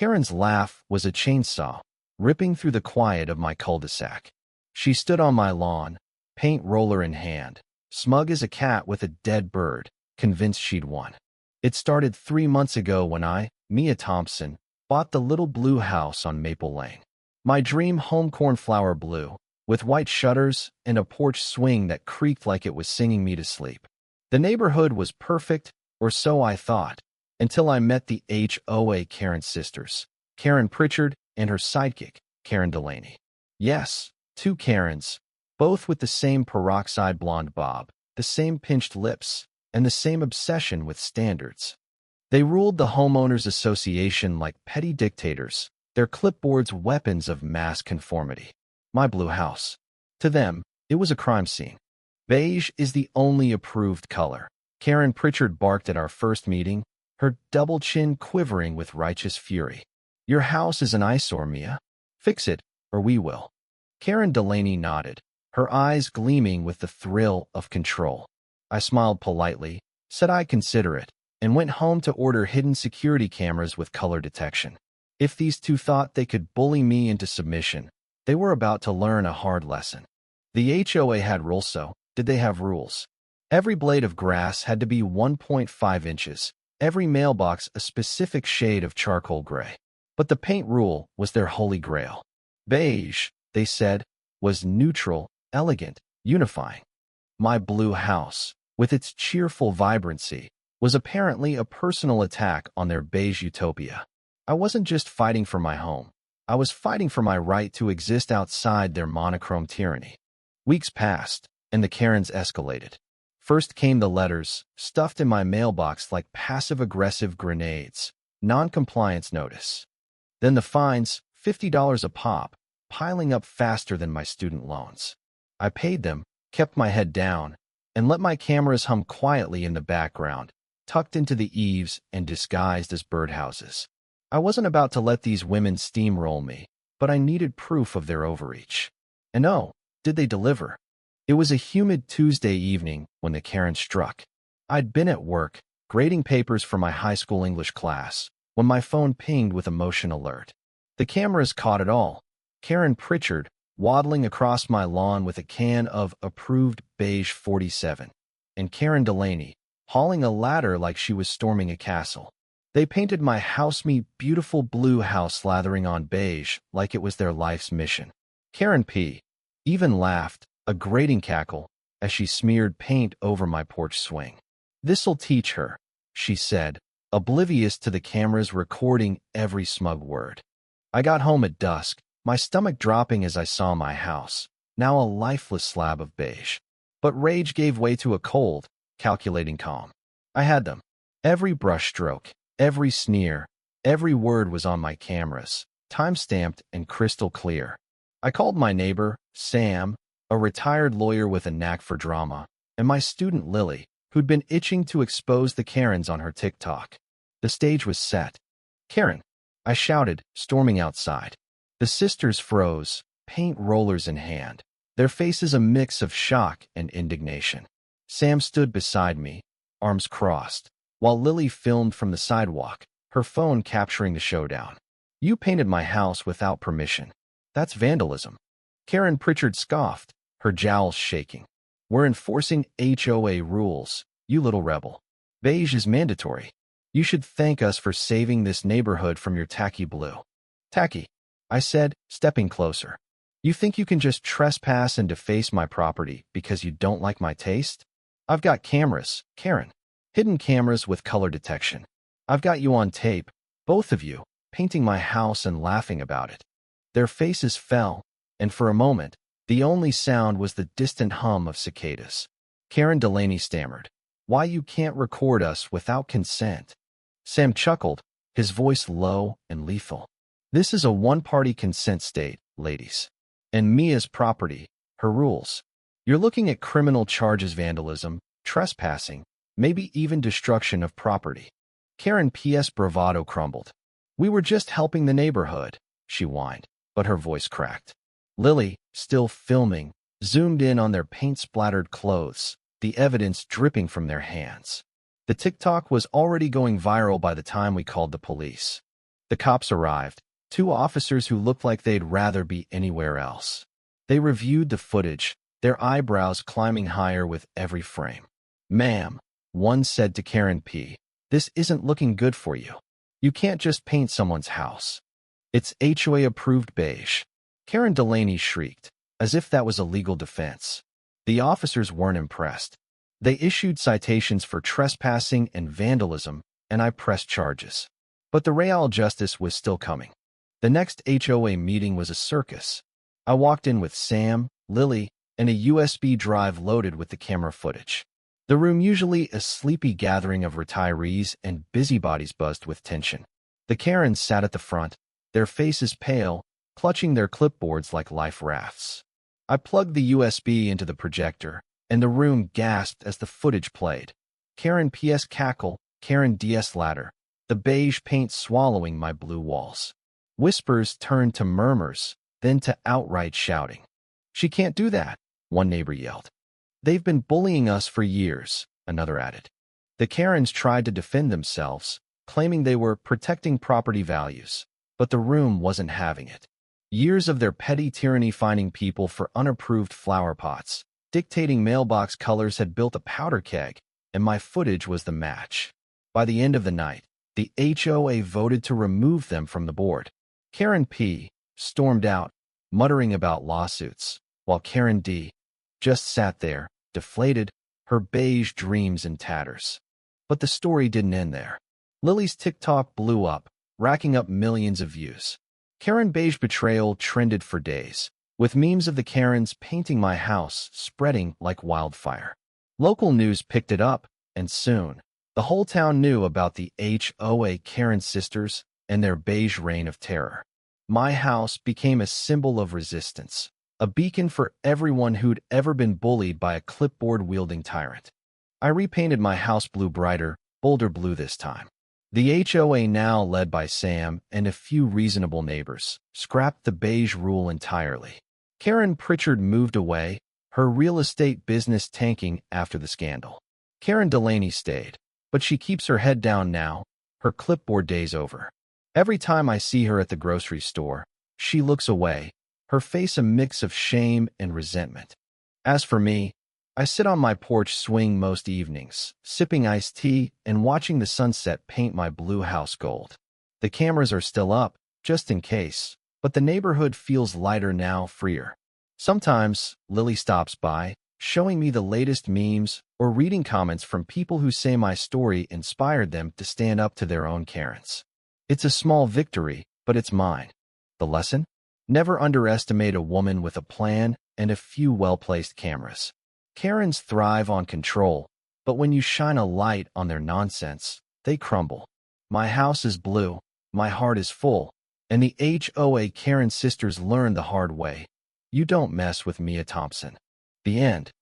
Karen's laugh was a chainsaw, ripping through the quiet of my cul-de-sac. She stood on my lawn, paint roller in hand, smug as a cat with a dead bird, convinced she'd won. It started 3 months ago when I, Mia Thompson, bought the little blue house on Maple Lane. My dream home cornflower blue, with white shutters and a porch swing that creaked like it was singing me to sleep. The neighborhood was perfect, or so I thought, until I met the HOA Karen sisters, Karen Pritchard and her sidekick, Karen Delaney. Yes, 2 Karens, both with the same peroxide blonde bob, the same pinched lips, and the same obsession with standards. They ruled the homeowners association like petty dictators, their clipboards weapons of mass conformity. My blue house. To them, it was a crime scene. Beige is the only approved color. Karen Pritchard barked at our first meeting, her double chin quivering with righteous fury. Your house is an eyesore, Mia. Fix it, or we will. Karen Delaney nodded, her eyes gleaming with the thrill of control. I smiled politely, said I'd consider it, and went home to order hidden security cameras with color detection. If these 2 thought they could bully me into submission, they were about to learn a hard lesson. The HOA had rules, so did they have rules? Every blade of grass had to be 1.5 inches, every mailbox a specific shade of charcoal gray. But the paint rule was their holy grail. Beige, they said, was neutral, elegant, unifying. My blue house, with its cheerful vibrancy, was apparently a personal attack on their beige utopia. I wasn't just fighting for my home. I was fighting for my right to exist outside their monochrome tyranny. Weeks passed, and the Karens escalated. First came the letters, stuffed in my mailbox like passive-aggressive grenades, non-compliance notice. Then the fines, $50 a pop, piling up faster than my student loans. I paid them, kept my head down, and let my cameras hum quietly in the background, tucked into the eaves and disguised as birdhouses. I wasn't about to let these women steamroll me, but I needed proof of their overreach. And oh, did they deliver? It was a humid Tuesday evening when the Karen struck. I'd been at work, grading papers for my high school English class, when my phone pinged with a motion alert. The cameras caught it all. Karen Pritchard, waddling across my lawn with a can of approved Beige 47, and Karen Delaney, hauling a ladder like she was storming a castle. They painted my house-me beautiful blue house slathering on beige like it was their life's mission. Karen P. even laughed, a grating cackle, as she smeared paint over my porch swing. "This'll teach her," she said, oblivious to the cameras recording every smug word. I got home at dusk, my stomach dropping as I saw my house, now a lifeless slab of beige. But rage gave way to a cold, calculating calm. I had them. Every brushstroke, every sneer, every word was on my cameras, time-stamped and crystal clear. I called my neighbor, Sam, a retired lawyer with a knack for drama, and my student Lily, who'd been itching to expose the Karens on her TikTok. The stage was set. "Karen," I shouted, storming outside. The sisters froze, paint rollers in hand, their faces a mix of shock and indignation. Sam stood beside me, arms crossed, while Lily filmed from the sidewalk, her phone capturing the showdown. "You painted my house without permission. That's vandalism." Karen Pritchard scoffed, her jowls shaking. "We're enforcing HOA rules, you little rebel. Beige is mandatory. You should thank us for saving this neighborhood from your tacky blue." "Tacky," I said, stepping closer. "You think you can just trespass and deface my property because you don't like my taste? I've got cameras, Karen. Hidden cameras with color detection. I've got you on tape, both of you, painting my house and laughing about it." Their faces fell, and for a moment, the only sound was the distant hum of cicadas. Karen Delaney stammered, "Why you can't record us without consent?" Sam chuckled, his voice low and lethal. "This is a one-party consent state, ladies. And Mia's property, her rules. You're looking at criminal charges, vandalism, trespassing, maybe even destruction of property." Karen P.S. bravado crumbled. "We were just helping the neighborhood," she whined, but her voice cracked. Lily, still filming, zoomed in on their paint-splattered clothes, the evidence dripping from their hands. The TikTok was already going viral by the time we called the police. The cops arrived, two officers who looked like they'd rather be anywhere else. They reviewed the footage, their eyebrows climbing higher with every frame. "Ma'am," one said to Karen P., "this isn't looking good for you. You can't just paint someone's house. It's HOA-approved beige." Karen Delaney shrieked, as if that was a legal defense. The officers weren't impressed. They issued citations for trespassing and vandalism, and I pressed charges. But the real justice was still coming. The next HOA meeting was a circus. I walked in with Sam, Lily, and a USB drive loaded with the camera footage. The room, usually a sleepy gathering of retirees and busybodies, buzzed with tension. The Karens sat at the front, their faces pale, clutching their clipboards like life rafts. I plugged the USB into the projector, and the room gasped as the footage played. Karen P.S. cackle, Karen D.S. ladder, the beige paint swallowing my blue walls. Whispers turned to murmurs, then to outright shouting. "She can't do that," one neighbor yelled. "They've been bullying us for years," another added. The Karens tried to defend themselves, claiming they were protecting property values, but the room wasn't having it. Years of their petty tyranny, fining people for unapproved flower pots, dictating mailbox colors, had built a powder keg, and my footage was the match. By the end of the night, the HOA voted to remove them from the board. Karen P. stormed out, muttering about lawsuits, while Karen D. just sat there, deflated, her beige dreams in tatters. But the story didn't end there. Lily's TikTok blew up, racking up millions of views. Karen Beige betrayal trended for days, with memes of the Karens painting my house spreading like wildfire. Local news picked it up, and soon, the whole town knew about the HOA Karen sisters and their beige reign of terror. My house became a symbol of resistance, a beacon for everyone who'd ever been bullied by a clipboard-wielding tyrant. I repainted my house blue, brighter, bolder blue this time. The HOA, now led by Sam and a few reasonable neighbors, scrapped the beige rule entirely. Karen Pritchard moved away, her real estate business tanking after the scandal. Karen Delaney stayed, but she keeps her head down now, her clipboard days over. Every time I see her at the grocery store, she looks away, her face a mix of shame and resentment. As for me, I sit on my porch swing most evenings, sipping iced tea and watching the sunset paint my blue house gold. The cameras are still up, just in case, but the neighborhood feels lighter now, freer. Sometimes, Lily stops by, showing me the latest memes or reading comments from people who say my story inspired them to stand up to their own Karens. It's a small victory, but it's mine. The lesson? Never underestimate a woman with a plan and a few well-placed cameras. Karens thrive on control, but when you shine a light on their nonsense, they crumble. My house is blue, my heart is full, and the HOA Karen sisters learned the hard way. You don't mess with Mia Thompson. The end.